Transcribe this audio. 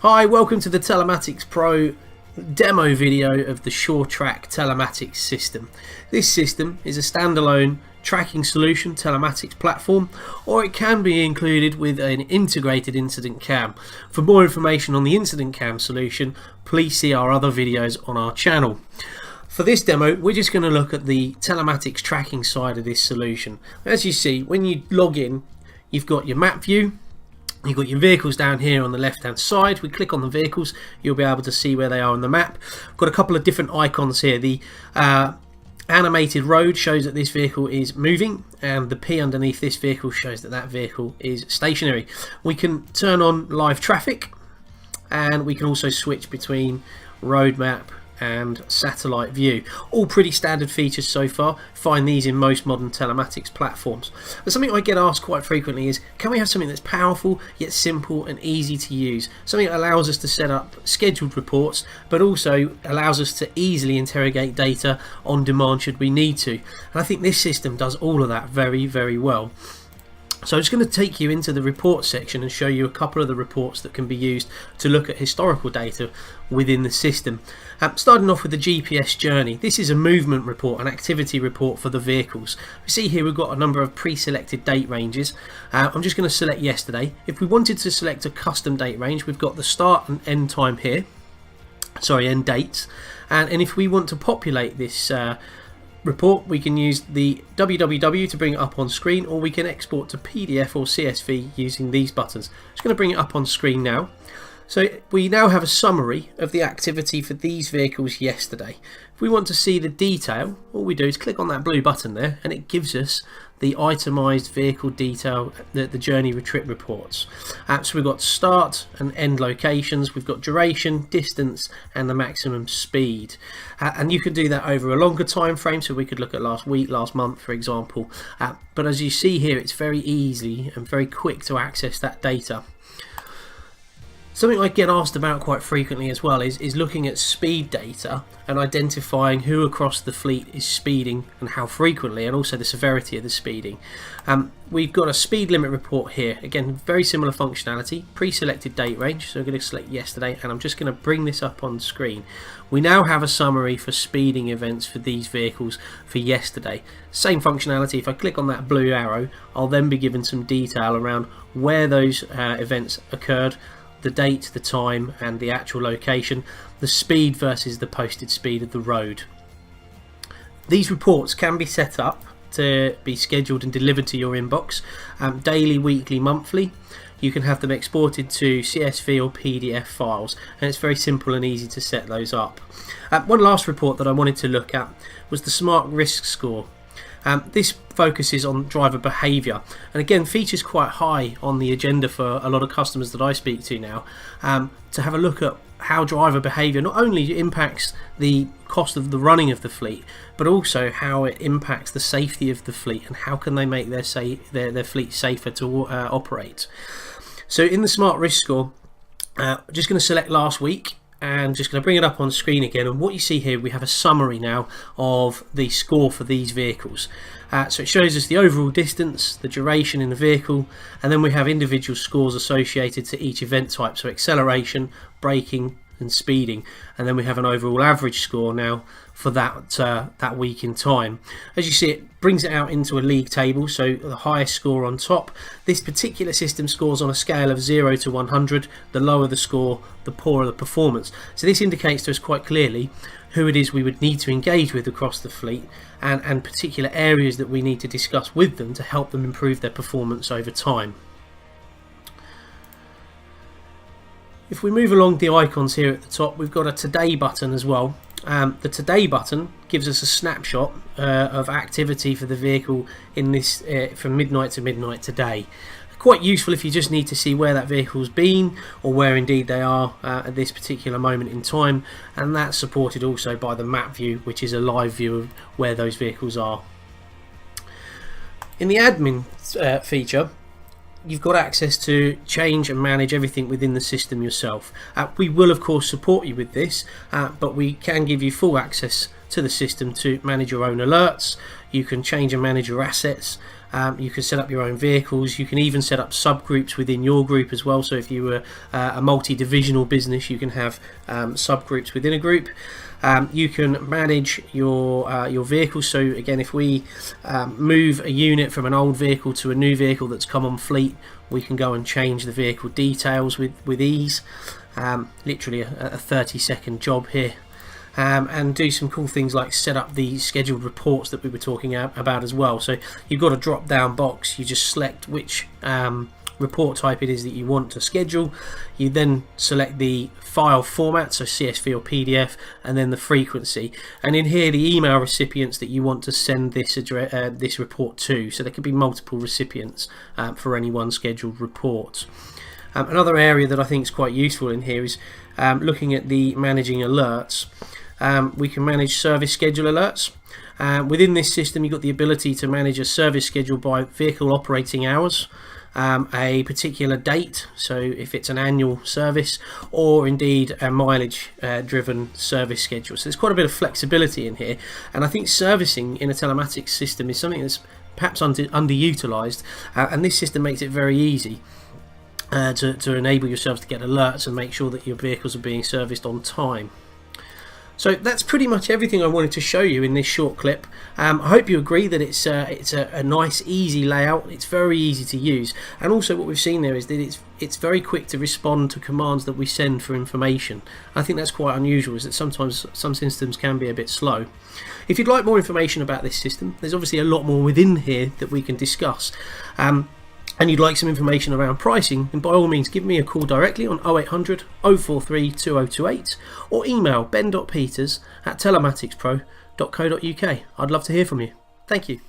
Hi, welcome to the Telematics Pro demo video of the SureTrack telematics system. This system is a standalone tracking solution telematics platform, or it can be included with an integrated incident cam. For more information on the incident cam solution, please see our other videos on our channel. For this demo, we're just going to look at the telematics tracking side of this solution. As you see, when you log in, you've got your map view. You've got your vehicles down here on the left hand side. We click on the vehicles, you'll be able to see where they are on the map. We've got a couple of different icons here. The animated road shows that this vehicle is moving, and the P underneath this vehicle shows that that vehicle is stationary. We can turn on live traffic, and we can also switch between road map and satellite view. All pretty standard features so far. Find these in most modern telematics platforms. But something I get asked quite frequently is, can we have something that's powerful yet simple and easy to use? Something that allows us to set up scheduled reports, but also allows us to easily interrogate data on demand should we need to. And I think this system does all of that very, very well. So I'm just going to take you into the reports section and show you a couple of the reports that can be used to look at historical data within the system. Starting off with the GPS journey. This is a movement report, an activity report for the vehicles. We see here we've got a number of pre-selected date ranges. I'm just going to select yesterday. If we wanted to select a custom date range, we've got the start and end time here. Sorry, end dates. And if we want to populate this report, we can use the www to bring it up on screen, or we can export to PDF or CSV using these buttons. I'm just going to bring it up on screen now. So we now have a summary of the activity for these vehicles yesterday. If we want to see the detail, all we do is click on that blue button there, and it gives us the itemized vehicle detail, the journey trip reports. So we've got start and end locations, we've got duration, distance, and the maximum speed. And you could do that over a longer time frame, so we could look at last week, last month, for example. But as you see here, it's very easy and very quick to access that data. Something I get asked about quite frequently as well is looking at speed data and identifying who across the fleet is speeding and how frequently, and also the severity of the speeding. We've got a speed limit report here. Again, very similar functionality, pre-selected date range. So I'm going to select yesterday, and I'm just going to bring this up on screen. We now have a summary for speeding events for these vehicles for yesterday. Same functionality. If I click on that blue arrow, I'll then be given some detail around where those events occurred, the date, the time, and the actual location, the speed versus the posted speed of the road. These reports can be set up to be scheduled and delivered to your inbox daily, weekly, monthly. You can have them exported to CSV or PDF files, and it's very simple and easy to set those up. One last report that I wanted to look at was the Smart Risk Score. This focuses on driver behaviour, and again features quite high on the agenda for a lot of customers that I speak to now, to have a look at how driver behaviour not only impacts the cost of the running of the fleet, but also how it impacts the safety of the fleet and how can they make their fleet safer to operate. So in the Smart Risk Score, I'm just going to select last week, and just going to bring it up on screen again, and what you see here, we have a summary now of the score for these vehicles. So it shows us the overall distance, the duration in the vehicle, and then we have individual scores associated to each event type, so acceleration, braking, and speeding, and then we have an overall average score now for that week in time. As you see, it brings it out into a league table, so the highest score on top. This particular system scores on a scale of 0 to 100. The lower the score, the poorer the performance. So this indicates to us quite clearly who it is we would need to engage with across the fleet, and particular areas that we need to discuss with them to help them improve their performance over time. If we move along the icons here at the top, we've got a Today button as well. The Today button gives us a snapshot of activity for the vehicle in this from midnight to midnight today. Quite useful if you just need to see where that vehicle's been, or where indeed they are at this particular moment in time, and that's supported also by the map view, which is a live view of where those vehicles are. In the admin feature, you've got access to change and manage everything within the system yourself. We will of course support you with this, but we can give you full access to the system to manage your own alerts. You can change and manage your assets. You can set up your own vehicles. You can even set up subgroups within your group as well. So if you were a multi-divisional business, you can have subgroups within a group. You can manage your vehicles. So again, if we move a unit from an old vehicle to a new vehicle that's come on fleet, we can go and change the vehicle details with ease. Literally a 30-second job here. And do some cool things like set up the scheduled reports that we were talking about as well. So you've got a drop down box, you just select which report type it is that you want to schedule. You then select the file format, so CSV or PDF, and then the frequency, and in here the email recipients that you want to send this report to. So there could be multiple recipients for any one scheduled report. Another area that I think is quite useful in here is looking at the managing alerts. We can manage service schedule alerts. Within this system, you've got the ability to manage a service schedule by vehicle operating hours, a particular date, so if it's an annual service, or indeed a mileage driven service schedule. So there's quite a bit of flexibility in here, and I think servicing in a telematics system is something that's perhaps underutilized, and this system makes it very easy to enable yourselves to get alerts and make sure that your vehicles are being serviced on time. So that's pretty much everything I wanted to show you in this short clip. I hope you agree that it's a nice, easy layout. It's very easy to use, and also what we've seen there is that it's very quick to respond to commands that we send for information. I think that's quite unusual, is that sometimes some systems can be a bit slow. If you'd like more information about this system, there's obviously a lot more within here that we can discuss. And you'd like some information around pricing, then by all means give me a call directly on 0800 043 2028 or email ben.peters@telematicspro.co.uk. I'd love to hear from you. Thank you.